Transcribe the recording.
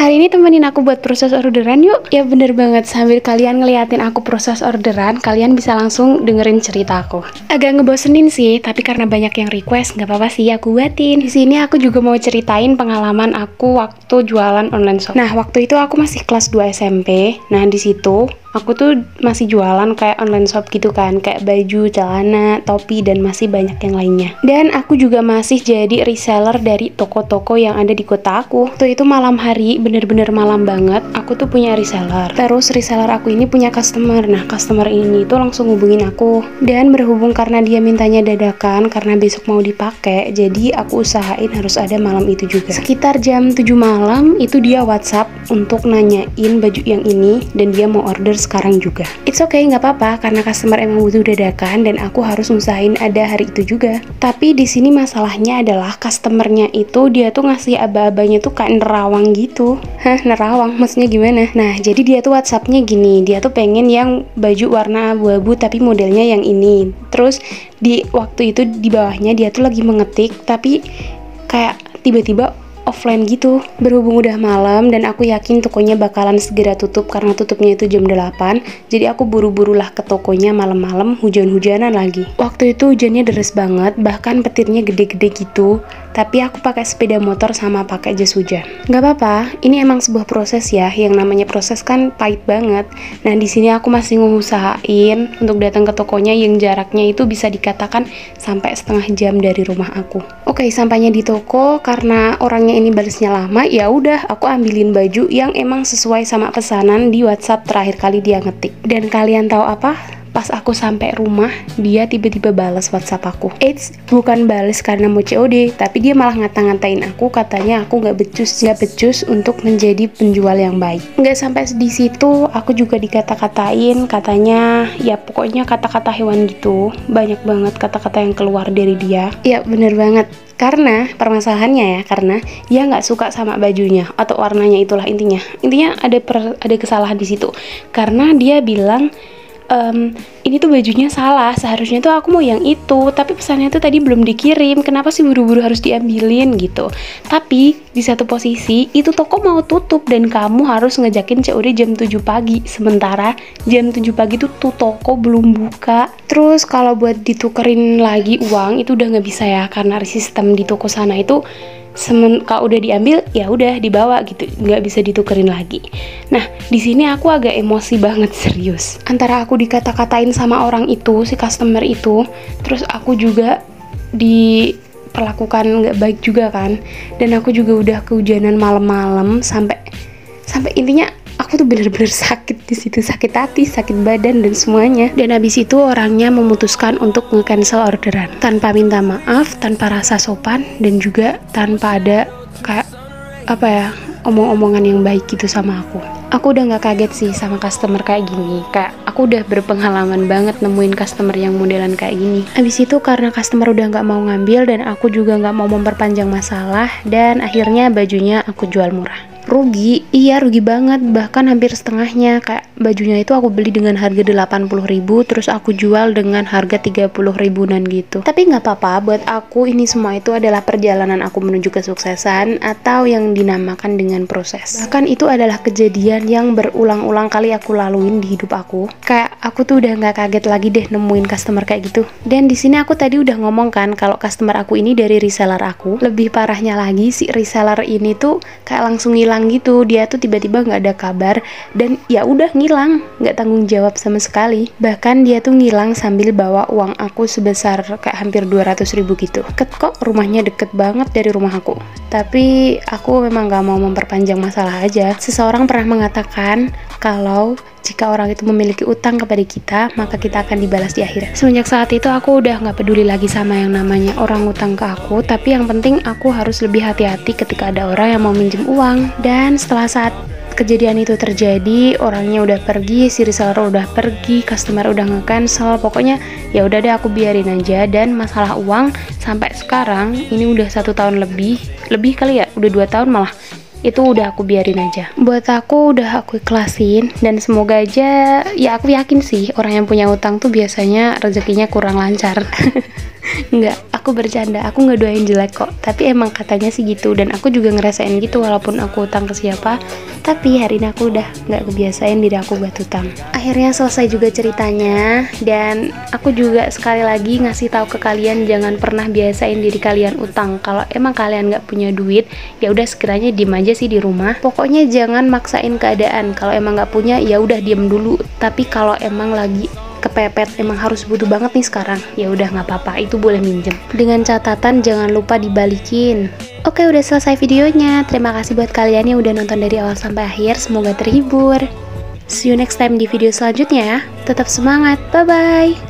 Hari ini temenin aku buat proses orderan yuk. Ya bener banget, sambil kalian ngeliatin aku proses orderan, kalian bisa langsung dengerin cerita aku. Agak ngebosenin sih, tapi karena banyak yang request, nggak apa-apa sih aku buatin. Di sini aku juga mau ceritain pengalaman aku waktu jualan online shop. Nah, waktu itu aku masih kelas 2 SMP. Nah, di situ aku tuh masih jualan kayak online shop gitu kan, kayak baju, celana, topi, dan masih banyak yang lainnya. Dan aku juga masih jadi reseller dari toko-toko yang ada di kota aku. Waktu itu malam hari, bener-bener malam banget, aku tuh punya reseller. Terus reseller aku ini punya customer. Nah, customer ini tuh langsung hubungin aku. Dan berhubung karena dia mintanya dadakan, karena besok mau dipakai, jadi aku usahain harus ada malam itu juga. Sekitar jam 7 malam, itu dia WhatsApp untuk nanyain baju yang ini, dan dia mau order sekarang juga. It's okay, nggak apa-apa, karena customer emang butuh dadakan dan aku harus usahain ada hari itu juga. Tapi di sini masalahnya adalah customernya itu dia tuh ngasih aba-abanya tuh kayak nerawang gitu. Hah, nerawang? Maksudnya gimana? Nah, jadi dia tuh WhatsAppnya gini, dia tuh pengen yang baju warna abu-abu tapi modelnya yang ini. Terus di waktu itu di bawahnya dia tuh lagi mengetik tapi kayak tiba-tiba offline gitu. Berhubung udah malam dan aku yakin tokonya bakalan segera tutup karena tutupnya itu jam 8, jadi aku buru-burulah ke tokonya malam-malam, hujan-hujanan lagi. Waktu itu hujannya deres banget, bahkan petirnya gede-gede gitu, tapi aku pakai sepeda motor sama pakai jas hujan. Nggak apa-apa, ini emang sebuah proses ya, yang namanya proses kan pahit banget. Nah, di sini aku masih ngusahain untuk datang ke tokonya yang jaraknya itu bisa dikatakan sampai setengah jam dari rumah aku. Oke, sampainya di toko, karena orangnya ini balasnya lama, ya udah aku ambilin baju yang emang sesuai sama pesanan di WhatsApp terakhir kali dia ngetik. Dan kalian tahu apa? Pas aku sampai rumah, dia tiba-tiba balas WhatsApp aku. Bukan balas karena mau COD, tapi dia malah ngata-ngatain aku, katanya aku nggak becus untuk menjadi penjual yang baik. Nggak sampai di situ, aku juga dikata-katain, katanya ya pokoknya kata-kata hewan gitu. Banyak banget kata-kata yang keluar dari dia. Ya bener banget. Karena permasalahannya ya, karena dia nggak suka sama bajunya atau warnanya, itulah intinya. Intinya ada kesalahan di situ. Karena dia bilang ini tuh bajunya salah, seharusnya tuh aku mau yang itu, tapi pesannya tuh tadi belum dikirim, kenapa sih buru-buru harus diambilin gitu. Tapi di satu posisi itu toko mau tutup dan kamu harus ngejakin COD jam 7 pagi, sementara jam 7 pagi tuh toko belum buka. Terus kalau buat ditukerin lagi uang itu udah nggak bisa ya, karena sistem di toko sana itu kalau udah diambil ya udah dibawa gitu, nggak bisa ditukerin lagi. Nah, di sini aku agak emosi banget, serius. Antara aku dikata-katain sama orang itu, si customer itu, terus aku juga diperlakukan nggak baik juga kan, dan aku juga udah kehujanan malam-malam sampai intinya aku tuh bener-bener sakit di situ, sakit hati, sakit badan dan semuanya. Dan habis itu orangnya memutuskan untuk nge-cancel orderan tanpa minta maaf, tanpa rasa sopan, dan juga tanpa ada kayak apa ya, omong-omongan yang baik gitu sama aku. Aku udah nggak kaget sih sama customer kayak gini, kayak aku udah berpengalaman banget nemuin customer yang modelan kayak gini. Habis itu karena customer udah nggak mau ngambil dan aku juga nggak mau memperpanjang masalah, dan akhirnya bajunya aku jual murah. Rugi, iya rugi banget, bahkan hampir setengahnya. Kayak bajunya itu aku beli dengan harga 80.000, terus aku jual dengan harga 30.000-an gitu. Tapi nggak apa-apa, buat aku ini semua itu adalah perjalanan aku menuju kesuksesan, atau yang dinamakan dengan proses. Bahkan itu adalah kejadian yang berulang-ulang kali aku laluin di hidup aku. Kayak aku tuh udah nggak kaget lagi deh nemuin customer kayak gitu. Dan di sini aku tadi udah ngomong kan kalau customer aku ini dari reseller aku. Lebih parahnya lagi, si reseller ini tuh kayak langsung ngilang gitu. Dia tuh tiba-tiba nggak ada kabar dan ya udah ngilang, nggak tanggung jawab sama sekali. Bahkan dia tuh ngilang sambil bawa uang aku sebesar kayak hampir 200.000 gitu. Kok rumahnya deket banget dari rumah aku. Tapi aku memang nggak mau memperpanjang masalah aja. Seseorang pernah mengatakan kalau jika orang itu memiliki utang kepada kita, maka kita akan dibalas di akhirat. Semenjak saat itu aku udah nggak peduli lagi sama yang namanya orang utang ke aku, tapi yang penting aku harus lebih hati-hati ketika ada orang yang mau minjem uang. Dan setelah saat kejadian itu terjadi, orangnya udah pergi, si reseller udah pergi, customer udah nge-cancel, pokoknya ya udah deh aku biarin aja. Dan masalah uang sampai sekarang ini udah 1 tahun lebih kali ya, udah 2 tahun malah, itu udah aku biarin aja. Buat aku udah aku ikhlasin, dan semoga aja, ya aku yakin sih orang yang punya utang tuh biasanya rezekinya kurang lancar. Enggak, aku aku bercanda, aku nggak doain jelek kok, tapi emang katanya sih gitu, dan aku juga ngerasain gitu walaupun aku utang ke siapa. Tapi hari ini aku udah nggak kebiasain diri aku buat utang. Akhirnya selesai juga ceritanya, dan aku juga sekali lagi ngasih tahu ke kalian, jangan pernah biasain diri kalian utang. Kalau emang kalian nggak punya duit, ya udah sekiranya diem aja sih di rumah. Pokoknya jangan maksain keadaan. Kalau emang nggak punya, ya udah diem dulu. Tapi kalau emang lagi kepepet, emang harus butuh banget nih sekarang, ya udah nggak apa-apa, itu boleh minjem. Dengan catatan jangan lupa dibalikin. Oke, udah selesai videonya. Terima kasih buat kalian yang udah nonton dari awal sampai akhir. Semoga terhibur. See you next time di video selanjutnya ya. Tetap semangat. Bye-bye.